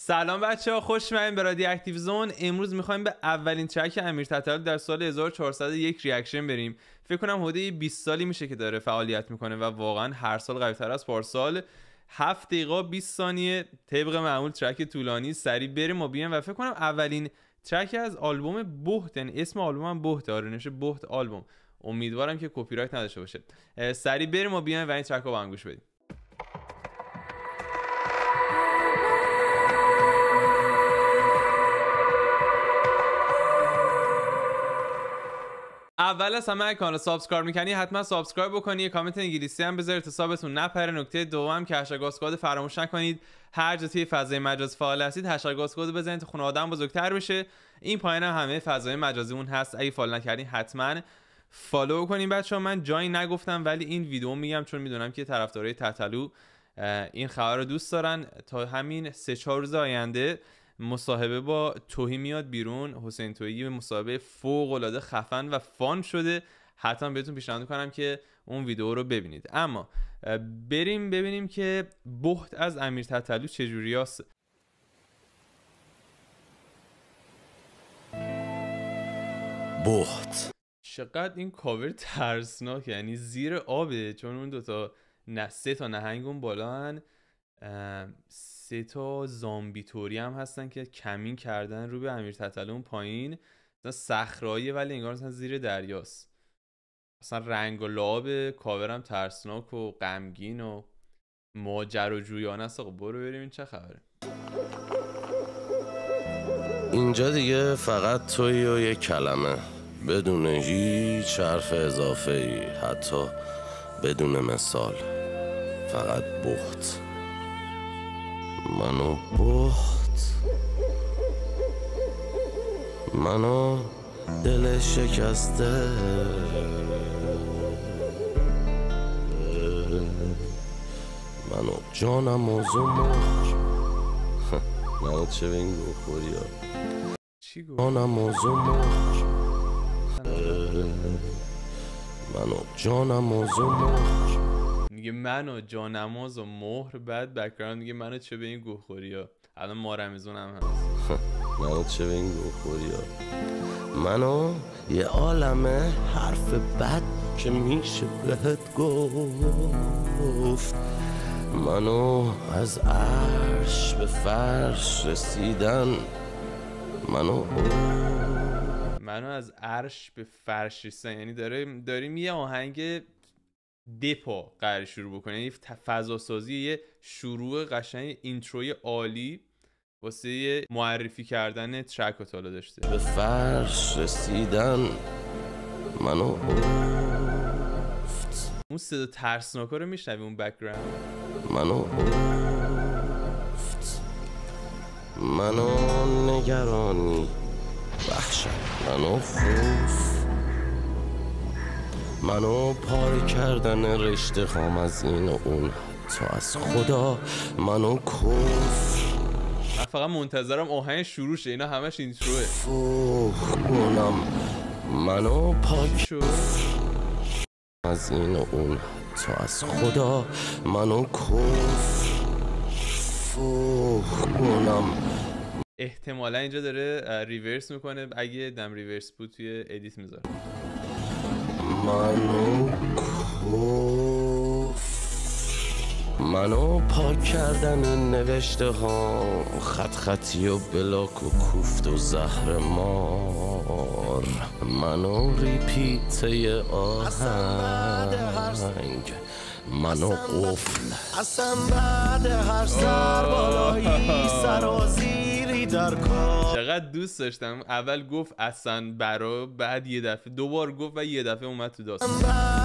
سلام بچه‌ها، خوش اومدین به رادیو اکتیو زون. امروز می‌خوایم به اولین ترک امیر تتلو در سال 1401 ریاکشن بریم. فکر کنم حدود 20 سالی میشه که داره فعالیت میکنه و واقعا هر سال قوی‌تر از پارسال. 7 دقیقه 20 ثانیه طبق معمول ترک طولانی. سریع بریم و بیایم و فکر کنم اولین ترک از آلبوم بهت، یعنی اسم آلبومم بهت، نوشته بهت آلبوم. امیدوارم که کپی رایت نداشته باشه. سریع بریم و بیایم و این ترک رو با هم گوش بدیم. اول از همه کانال سابسکرایب میکنی حتما سابسکرایب بکنی، کامنت انگلیسی هم بذارید حسابتون نپره. نکته دوم که هشتگ اسکواد فراموش نکنید. هر جا توی فضای مجازی فعال هستید هشتگ اسکواد بزنید تا خونه آدم بزرگتر بشه. این پایین هم همه فضای مجازیمون هست، اگه فالو نکردین حتما فالو کنین. بچه‌ها من جایی نگفتم ولی این ویدیو میگم چون میدونم که طرفدارای تتلو این خبر رو دوست دارن. تا همین 3-4 روز آینده مصاحبه با توهی میاد بیرون. حسین توهی مصاحبه فوق العاده خفن و فان شده. حتما بهتون پیشنهاد میکنم که اون ویدیو رو ببینید. اما بریم ببینیم که بهت از امیر تتلو چجوریاست. بهت چقدر این کاور ترسناک، یعنی زیر آبه، چون اون دوتا سه تا نهنگ اون بالا، 3 تا زامبی توری هم هستن که کمین کردن رو به امیر تتلو اون پایین. مثلا صخراییه ولی انگار مثلا زیر دریاست. اصلا رنگ و لعاب کاورم ترسناک و غمگین و ماجراجویانه است. آقا برو بریم این چه خبره. اینجا دیگه فقط تویی و یک کلمه، بدون هیچ حرف اضافه ای، حتی بدون مثال. فقط بهت. منو بهت، منو دل شکسته، منو جانم و زمخ. منو چه به این گوخوری ها، جانم و زمخ، منو جانم و زمخ. میگه منو جانماز و مهر، بعد بک‌گراند میگه منو چه به این گوخوری ها. الان ما رمزون هم هست. منو چه به این گوخوری ها. منو یه عالمه حرف بد که میشه بهت گفت. منو از عرش به فرش رسیدن، منو از عرش به فرش رسیدن، یعنی داریم یه آهنگ دپا قرار شروع بکنه، یعنی فضا سازی، یه شروع قشنگ اینتروی عالی واسه معرفی کردن ترک و تالا داشته. به فرش رسیدن منو افت. اون صدا ترسناکا رو میشنوی اون بک‌گراند. منو افت، منو نگرانی، وحشت، منو خوف، منو پاره کردن رشته خام از این و اون، حتی از خدا منو کف. من فقط منتظرم آهنگ شروع شه، اینا همش اینتروه. فوخ کنم منو پاک شد از این و اون، حتی از خدا منو کف. فوخ کنم. احتمالا اینجا داره ریورس میکنه، اگه دم ریورس بود توی ادیت میذاره. منو کف، منو پاک کردن این نوشته ها، خط خطی و بلاک و کوفت و زهر مار. منو ریپیته آهنگ، منو قفل. اصلا بعد هر سر بالایی سرازیری در کار. چقدر دوست داشتم اول گفت اصلا برا، بعد یه دفعه دوبار گفت و یه دفعه اومد تو داستان.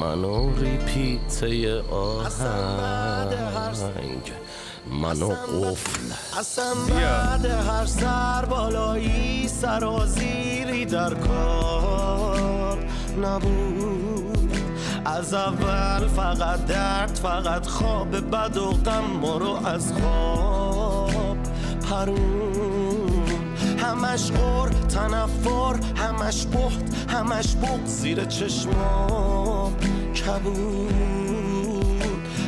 منو ریپیته آهنگ، منو قفل. اصلا بعد هر سر بالایی سرازیری در کار نبود. از اول فقط درد، فقط خواب بد و غم ما رو از خواب پرون. همش غر، تنفر، همش بهت، همش بغض زیر چشمام کبود.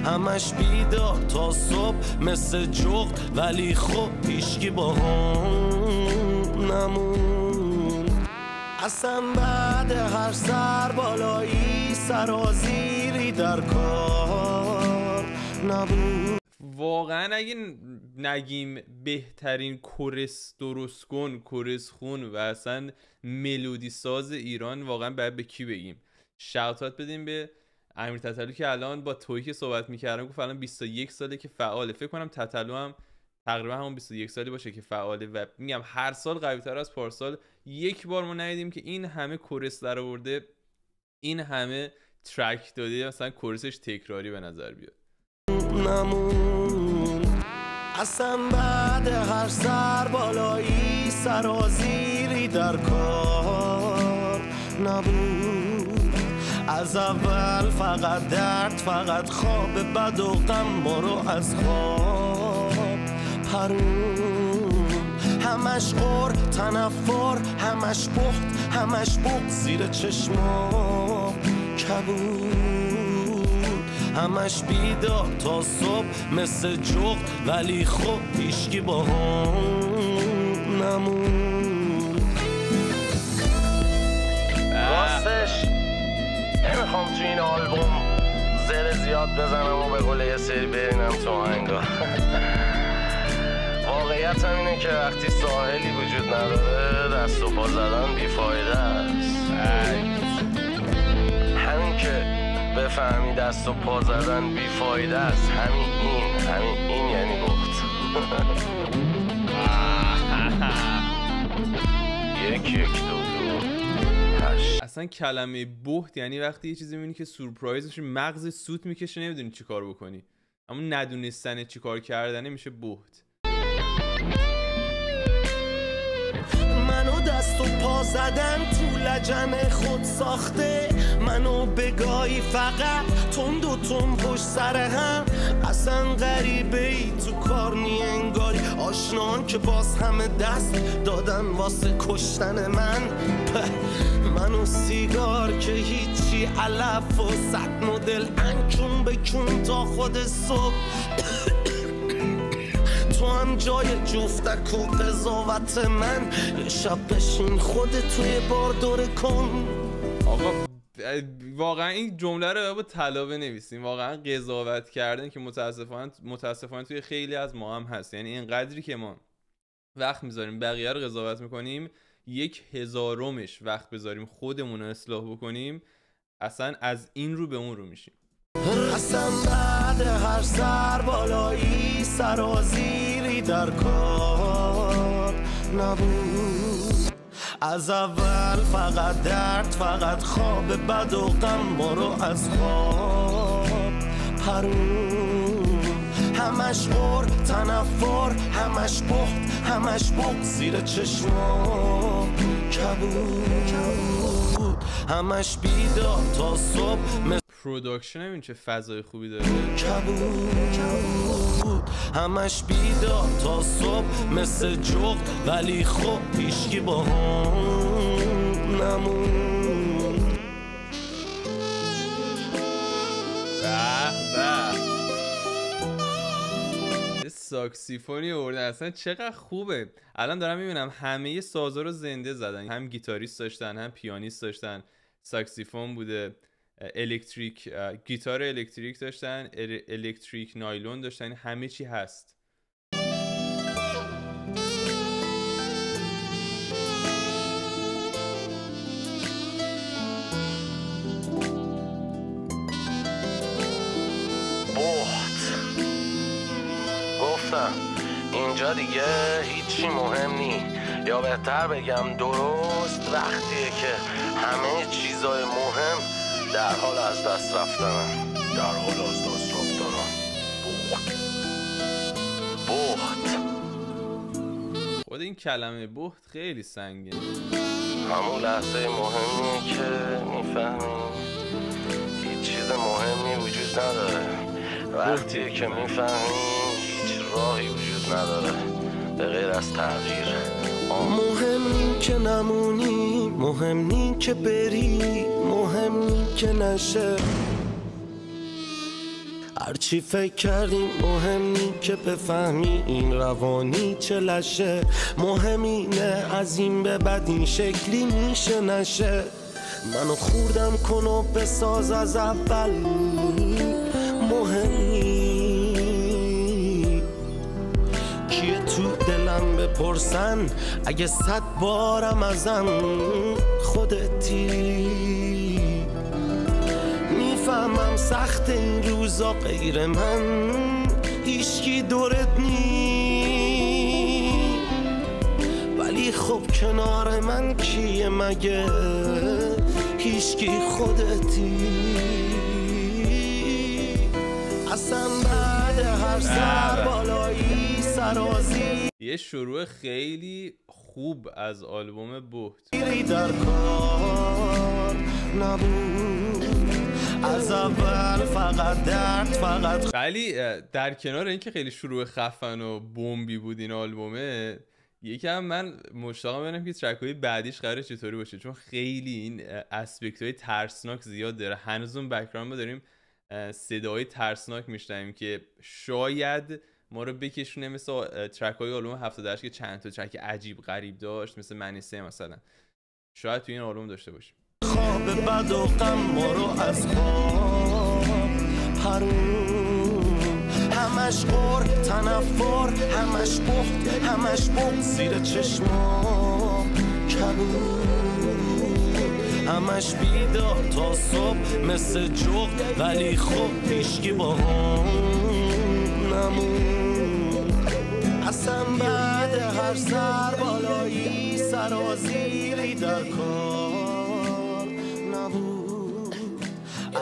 همش بیدار تا صبح مثل جغد، ولی خب هیچکی با هم نمون. اصلا بعد هر سر بالایی سرازیری در کار نبود. واقعا اگه نگیم بهترین کورس درست کن، کورس خون و اصلا ملودی ساز ایران، واقعا باید به کی بگیم؟ شاوتات بدیم به امیر تتلو که الان با تویی که صحبت میکردم گفت الان 21 ساله که فعاله. فکر کنم تتلو هم تقریبا همون 21 سالی باشه که فعاله و میگم هر سال قوی‌تر از پارسال. یک بار ما ندیدیم که این همه کورس در آورده، این همه ترک داده، مثلا کورسش تکراری به نظر بیاد. نمون اصلا بعد هر سر بالایی سرازیری در کار نبود. از اول فقط درد، فقط خواب بد و غم ما رو از خواب پرون. همش غر تنفر، همش بخت، همش بغض زیر چشما کبود. همش بیدار تا صبح مثل جغد، ولی خب هیچکی با هم نمون. راستش نمیخوام تو این آلبوم زر زیاد بزنم و به قول یه سری برینم تو آهنگا. واقعیت هم اینه که وقتی ساحلی وجود نداره دست و پا زدن بیفایده است. همین که بفهمی دست و پا زدن بیفایده است، همین این یعنی بخت. یک دو هشت. اصلا کلمه بهت یعنی وقتی یه چیزی میبینی که سورپرایزش مغز سوت میکشه نمیدونی چی کار بکنی، اما ندونستن چی کار کردنه میشه بهت. منو دست و پا زدن تو لجن خود ساخته، منو بگاهی فقط تند و تند پشت سر هم. اصلا غریبه ای تو کار نی انگاری، آشنان که باز همه دست دادن واسه کشتن منو سیگار که هیچی علف و صد مدل انکون بکن تا خود صبح. تو هم جای جفتک و قضاوت من، یه شب بشین خودت توی بار دوره کن. آقا واقعا این جمله رو با طلا بنویسیم. واقعا قضاوت کردن که متاسفانه توی خیلی از ما هم هست. یعنی اینقدری که ما وقت میذاریم بقیه رو قضاوت میکنیم، 1/1000 وقت بذاریم خودمون رو اصلاح بکنیم، اصلا از این رو به اون رو میشیم. اصلا بعد هر سر بالایی سرازیری در کار نبود. از اول فقط درد، فقط خواب بد و غم ما رو از خواب پرون. همش غر تنفر، همش بخت، همش بغض زیر چشما کبود. همش بیدار تا صبح پروداکشن این چه فضای خوبی داره. کبود همش بیدار تا صبح مثل جغد، ولی خب هیچکی با هم نمون. به ساکسیفونی آوردن، اصلا چقدر خوبه. الان دارم میبینم همه سازا رو زنده زدن، هم گیتاریست داشتن، هم پیانیست داشتن، ساکسیفون بوده، الکتریک گیتار الکتریک داشتن، الکتریک نایلون داشتن، همه چی هست. گفتم اینجا دیگه هیچی مهم نی، یا بهتر بگم درست وقتیه که همه چیزای مهم در حال از دست رفتنن. بخت خود این کلمه بخت خیلی سنگینه. همون لحظه مهمیه که میفهمی هیچ چیز مهمی وجود نداره، وقتیه که میفهمی هیچ راهی وجود نداره به غیر از تغییر. مهم نی که نمونی، مهم نی که بری، مهم نی که نشه. هرچی فکر کردیم مهم نی که بفهمی این روانی چه لشه. مهم اینه از این به بعد این شکلی میشه نشه. منو خوردم کن و بساز از اول. مهم نی کیه تو دلم بپرسن اگه 100 بارم ازم خودتی. میفهمم سخت این روزا غیر من هیچکی دورت نی، ولی خب کنار من کیه مگه هیچکی خودتی. اصلا بعد هر سر بالایی سرازی یه شروع خیلی خوب از آلبوم بهت در کار نبود از اول، فقط درد فقط. ولی در کنار اینکه خیلی شروع خفن و بمبی بود این آلبومه، یکم من مشتاقم ببینم که ترک‌های بعدیش قراره چطوری باشه، چون خیلی این اسپکت‌های ترسناک زیاد داره. هنوز اون بک‌گراند ما داریم صدای ترسناک میشنویم که شاید ما رو بکشونه مثل ترک‌های آلبوم 78 که چند تا ترک عجیب غریب داشت، مثل منیسه مثلا. شاید تو این آلبوم داشته باشیم. خواب بد و غم ما رو از خواب حروم، همش غر تنفر، همش بخت، همش بخت زیر چشما کبود، همش بیدار تا صبح مثل جغد، ولی خب هیچکی با هم نمون. اصلا بعد هر سر بالایی سرازیری در کار نبود.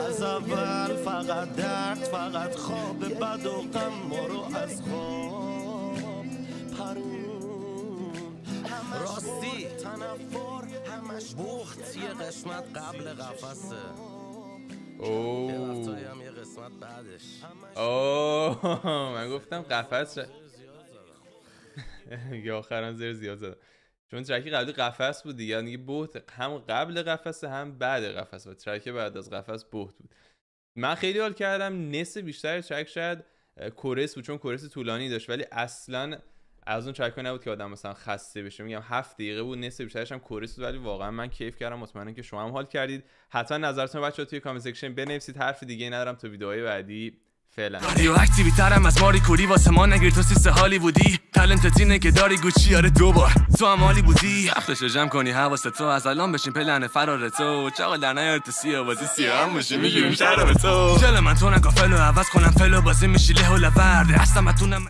از اول فقط درد، فقط خواب بد و غم ما رو از خواب پرون. راستی تنفر، همش بخت یه قسمت قبل قفسه، یه وقتایی هم یه قسمت بعدش. من گفتم قفس یا آخران زیر زیاد زدم، چون ترکی قبلی قفس بود دیگه. دیگه بهت هم قبل قفسه هم بعد قفس و ترک بعد از قفس بهت بود. من خیلی حال کردم. نصف بیشتر ترک شاید کورس بود، چون کورس طولانی داشت، ولی اصلا از اون ترک نبود که آدم مثلا خسته بشه. میگم 7 دقیقه بود، نصف بیشترش هم کورس بود، ولی واقعا من کیف کردم. مطمئنم که شما هم حال کردید. حتما نظرتون رو بچه‌ها توی کامنت سکشن بنویسید. حرف دیگه ندارم تا ویدیوهای بعدی. فعلا رادیو اکتیوی ترم از ماری کوری، واسه ما نگیر تو سیست هالیوودی. تالنتت اینه که داری گوچی، آره دوبار تو هم هالیوودی. هفتش جمع کنی حواست تو، از الان بشین پلن فرار تو. چاقل در نیار تو سیاه بازی سیاه هم بشی، میگیریم شراب تو. جل من تو نگاه فلو عوض کنم فلو، بازی میشی له و لورده. اصلا متونم